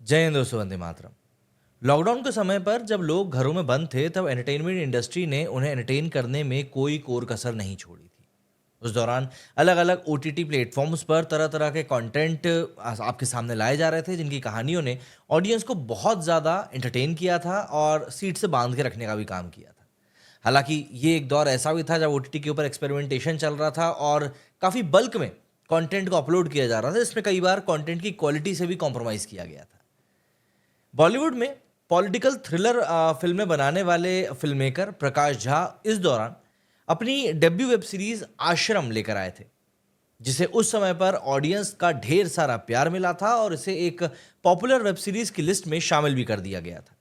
जय हिंद दोस्तों, वंदे मातरम। लॉकडाउन के समय पर जब लोग घरों में बंद थे तब एंटरटेनमेंट इंडस्ट्री ने उन्हें एंटरटेन करने में कोई कोर कसर नहीं छोड़ी थी। उस दौरान अलग अलग ओटीटी प्लेटफॉर्म्स पर तरह तरह के कंटेंट आपके सामने लाए जा रहे थे, जिनकी कहानियों ने ऑडियंस को बहुत ज़्यादा एंटरटेन किया था और सीट से बांध के रखने का भी काम किया था। हालांकि ये एक दौर ऐसा भी था जब ओटीटी के ऊपर एक्सपेरिमेंटेशन चल रहा था और काफ़ी बल्क में कंटेंट को अपलोड किया जा रहा था, जिसमें कई बार कंटेंट की क्वालिटी से भी कॉम्प्रोमाइज़ किया गया था। बॉलीवुड में पॉलिटिकल थ्रिलर फिल्में बनाने वाले फिल्ममेकर प्रकाश झा इस दौरान अपनी डेब्यू वेब सीरीज आश्रम लेकर आए थे, जिसे उस समय पर ऑडियंस का ढेर सारा प्यार मिला था और इसे एक पॉपुलर वेब सीरीज की लिस्ट में शामिल भी कर दिया गया था।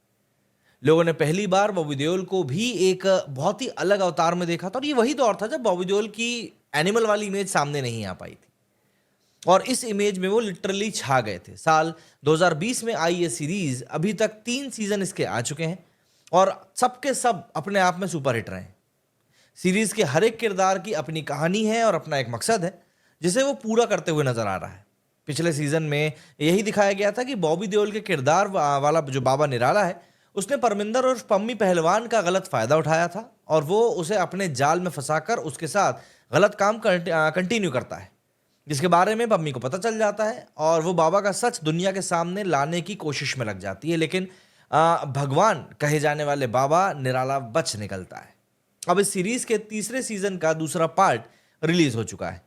लोगों ने पहली बार बॉबी देओल को भी एक बहुत ही अलग अवतार में देखा था और ये वही दौर था जब बॉबी देओल की एनिमल वाली इमेज सामने नहीं आ पाई थी और इस इमेज में वो लिटरली छा गए थे। साल 2020 में आई ये सीरीज अभी तक 3 सीजन इसके आ चुके हैं और सबके सब अपने आप में सुपरहिट रहे हैं। सीरीज के हर एक किरदार की अपनी कहानी है और अपना एक मकसद है, जिसे वो पूरा करते हुए नजर आ रहा है। पिछले सीजन में यही दिखाया गया था कि बॉबी देओल के किरदार वाला जो बाबा निराला है, उसने परमिंदर और पम्मी पहलवान का गलत फायदा उठाया था और वो उसे अपने जाल में फंसाकर उसके साथ गलत काम कंटिन्यू करता है, जिसके बारे में पम्मी को पता चल जाता है और वो बाबा का सच दुनिया के सामने लाने की कोशिश में लग जाती है। लेकिन भगवान कहे जाने वाले बाबा निराला बच निकलता है। अब इस सीरीज के तीसरे सीजन का दूसरा पार्ट रिलीज हो चुका है,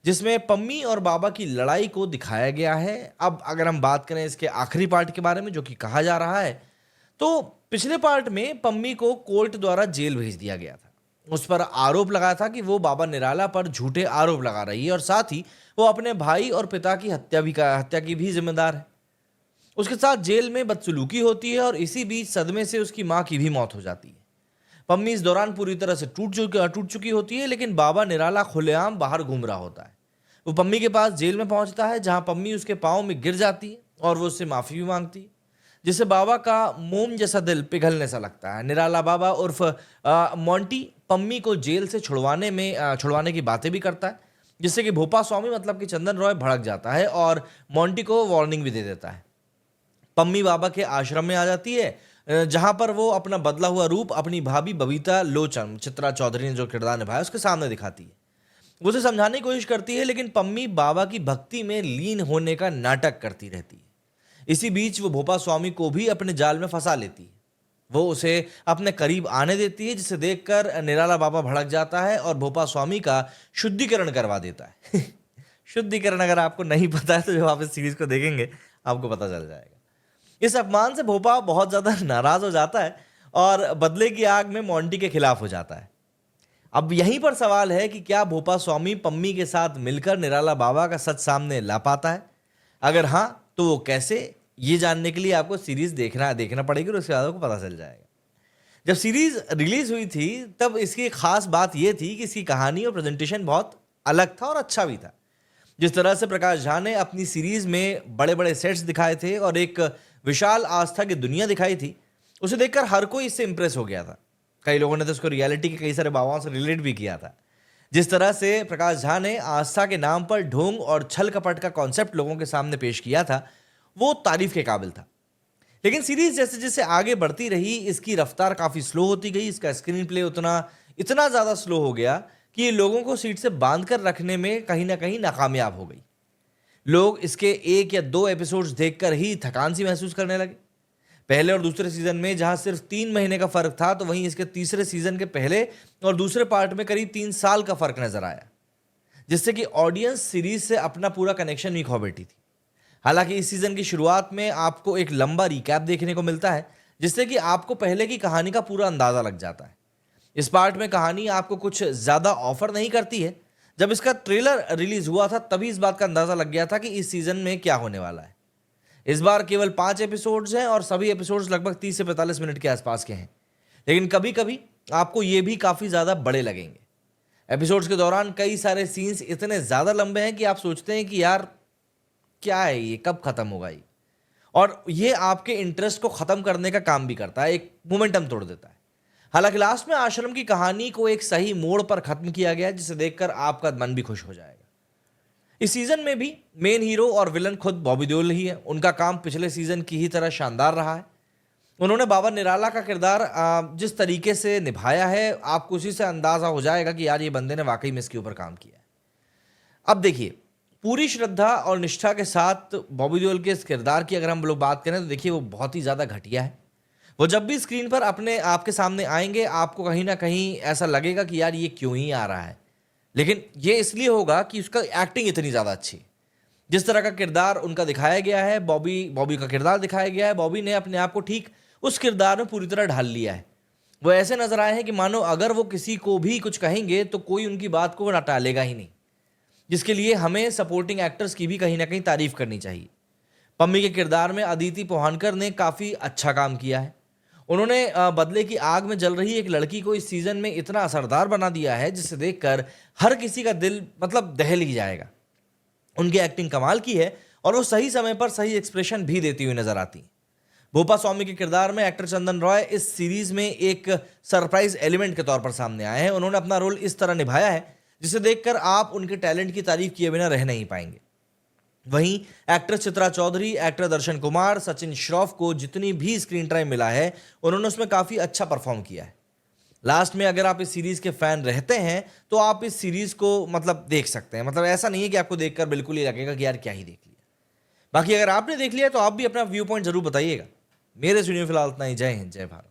जिसमें पम्मी और बाबा की लड़ाई को दिखाया गया है। अब अगर हम बात करें इसके आखिरी पार्ट के बारे में, जो कि कहा जा रहा है, तो पिछले पार्ट में पम्मी को कोर्ट द्वारा जेल भेज दिया गया था। उस पर आरोप लगाया था कि वो बाबा निराला पर झूठे आरोप लगा रही है और साथ ही वो अपने भाई और पिता की हत्या की भी जिम्मेदार है। उसके साथ जेल में बदसलूकी होती है और इसी बीच सदमे से उसकी माँ की भी मौत हो जाती है। पम्मी इस दौरान पूरी तरह से टूट चुकी होती है, लेकिन बाबा निराला खुलेआम बाहर घूम रहा होता है। वो पम्मी के पास जेल में पहुंचता है, जहां पम्मी उसके पाँव में गिर जाती है और वो उससे माफी भी मांगती है, जिससे बाबा का मोम जैसा दिल पिघलने सा लगता है। निराला बाबा उर्फ मोंटी पम्मी को जेल से छुड़वाने की बातें भी करता है, जिससे कि भोपा स्वामी मतलब कि चंदन रॉय भड़क जाता है और मोंटी को वार्निंग भी दे देता है। पम्मी बाबा के आश्रम में आ जाती है, जहां पर वो अपना बदला हुआ रूप अपनी भाभी बबीता लोचन, चित्रा चौधरी ने जो किरदार निभाया, उसके सामने दिखाती है। वो उसे समझाने की कोशिश करती है, लेकिन पम्मी बाबा की भक्ति में लीन होने का नाटक करती रहती है। इसी बीच वो भोपा स्वामी को भी अपने जाल में फंसा लेती है। वो उसे अपने करीब आने देती है, जिसे देखकर निराला बाबा भड़क जाता है और भोपा स्वामी का शुद्धिकरण करवा देता है। शुद्धिकरण अगर आपको नहीं पता है तो जब आप इस सीरीज को देखेंगे आपको पता चल जाएगा। इस अपमान से भोपा बहुत ज्यादा नाराज हो जाता है और बदले की आग में मोंटी के खिलाफ हो जाता है। अब यहीं पर सवाल है कि क्या भोपा स्वामी पम्मी के साथ मिलकर निराला बाबा का सच सामने ला पाता है? अगर हाँ, तो वो कैसे? ये जानने के लिए आपको सीरीज देखना पड़ेगी और उसके बाद आपको पता चल जाएगा। जब सीरीज रिलीज हुई थी तब इसकी खास बात यह थी कि इसकी कहानी और प्रेजेंटेशन बहुत अलग था और अच्छा भी था। जिस तरह से प्रकाश झा ने अपनी सीरीज में बड़े बड़े सेट्स दिखाए थे और एक विशाल आस्था की दुनिया दिखाई थी, उसे देखकर हर कोई इससे इंप्रेस हो गया था। कई लोगों ने तो उसको रियलिटी के कई सारे बाबाओं से रिलेट भी किया था। जिस तरह से प्रकाश झा ने आस्था के नाम पर ढोंग और छल कपट का कॉन्सेप्ट लोगों के सामने पेश किया था, वो तारीफ के काबिल था। लेकिन सीरीज जैसे जैसे आगे बढ़ती रही, इसकी रफ्तार काफी स्लो होती गई। इसका स्क्रीन प्ले इतना ज्यादा स्लो हो गया कि ये लोगों को सीट से बांध कर रखने में कहीं ना कहीं नाकामयाब हो गई। लोग इसके 1 या 2 एपिसोड्स देखकर ही थकान सी महसूस करने लगे। पहले और दूसरे सीजन में जहां सिर्फ 3 महीने का फर्क था, तो वहीं इसके तीसरे सीजन के पहले और दूसरे पार्ट में करीब 3 साल का फर्क नजर आया, जिससे कि ऑडियंस सीरीज से अपना पूरा कनेक्शन ही खो बैठी थी। हालांकि इस सीजन की शुरुआत में आपको एक लंबा रिकैप देखने को मिलता है, जिससे कि आपको पहले की कहानी का पूरा अंदाजा लग जाता है। इस पार्ट में कहानी आपको कुछ ज्यादा ऑफर नहीं करती है। जब इसका ट्रेलर रिलीज हुआ था तभी इस बात का अंदाजा लग गया था कि इस सीजन में क्या होने वाला है। इस बार केवल 5 एपिसोड्स हैं और सभी एपिसोड्स लगभग 30 से 45 मिनट के आसपास के हैं, लेकिन कभी कभी आपको ये भी काफी ज्यादा बड़े लगेंगे। एपिसोड्स के दौरान कई सारे सीन्स इतने ज्यादा लंबे हैं कि आप सोचते हैं कि यार क्या है ये, कब खत्म होगा ये, और ये आपके इंटरेस्ट को खत्म करने का काम भी करता है, एक मोमेंटम तोड़ देता है। हालांकि लास्ट में आश्रम की कहानी को एक सही मोड़ पर खत्म किया गया, जिसे देखकर आपका मन भी खुश हो जाएगा। इस सीजन में भी मेन हीरो और विलन खुद बॉबी देओल ही है। उनका काम पिछले सीजन की ही तरह शानदार रहा है। उन्होंने बाबर निराला का किरदार जिस तरीके से निभाया है, आपको उसी से अंदाजा हो जाएगा कि यार ये बंदे ने वाकई में इसके ऊपर काम किया है। अब देखिए, पूरी श्रद्धा और निष्ठा के साथ बॉबी देओल के इस किरदार की अगर हम लोग बात करें तो देखिए वो बहुत ही ज़्यादा घटिया है। वो जब भी स्क्रीन पर अपने आपके सामने आएंगे, आपको कहीं ना कहीं ऐसा लगेगा कि यार ये क्यों ही आ रहा है, लेकिन ये इसलिए होगा कि उसका एक्टिंग इतनी ज़्यादा अच्छी है। जिस तरह का किरदार उनका दिखाया गया है, बॉबी का किरदार दिखाया गया है, बॉबी ने अपने आप को ठीक उस किरदार में पूरी तरह ढाल लिया है। वो ऐसे नजर आए हैं कि मानो अगर वो किसी को भी कुछ कहेंगे तो कोई उनकी बात को वो टालेगा ही नहीं, जिसके लिए हमें सपोर्टिंग एक्टर्स की भी कहीं ना कहीं तारीफ करनी चाहिए। पम्मी के किरदार में अदिति पोहानकर ने काफ़ी अच्छा काम किया है। उन्होंने बदले की आग में जल रही एक लड़की को इस सीजन में इतना असरदार बना दिया है जिसे देखकर हर किसी का दिल दहल ही जाएगा। उनकी एक्टिंग कमाल की है और वो सही समय पर सही एक्सप्रेशन भी देती हुई नजर आती है। भोपा स्वामी के किरदार में एक्टर चंदन रॉय इस सीरीज में एक सरप्राइज एलिमेंट के तौर पर सामने आए हैं। उन्होंने अपना रोल इस तरह निभाया है जिसे देखकर आप उनके टैलेंट की तारीफ किए बिना रह नहीं पाएंगे। वहीं एक्ट्रेस चित्रा चौधरी, एक्टर दर्शन कुमार, सचिन श्रॉफ को जितनी भी स्क्रीन टाइम मिला है उन्होंने उसमें काफ़ी अच्छा परफॉर्म किया है। लास्ट में अगर आप इस सीरीज़ के फ़ैन रहते हैं तो आप इस सीरीज़ को देख सकते हैं। ऐसा नहीं है कि आपको देखकर बिल्कुल ही लगेगा कि यार क्या ही देख लिया। बाकी अगर आपने देख लिया तो आप भी अपना व्यू पॉइंट ज़रूर बताइएगा। मेरे सुनिए फिलहाल इतना ही। जय हिंद, जय भारत।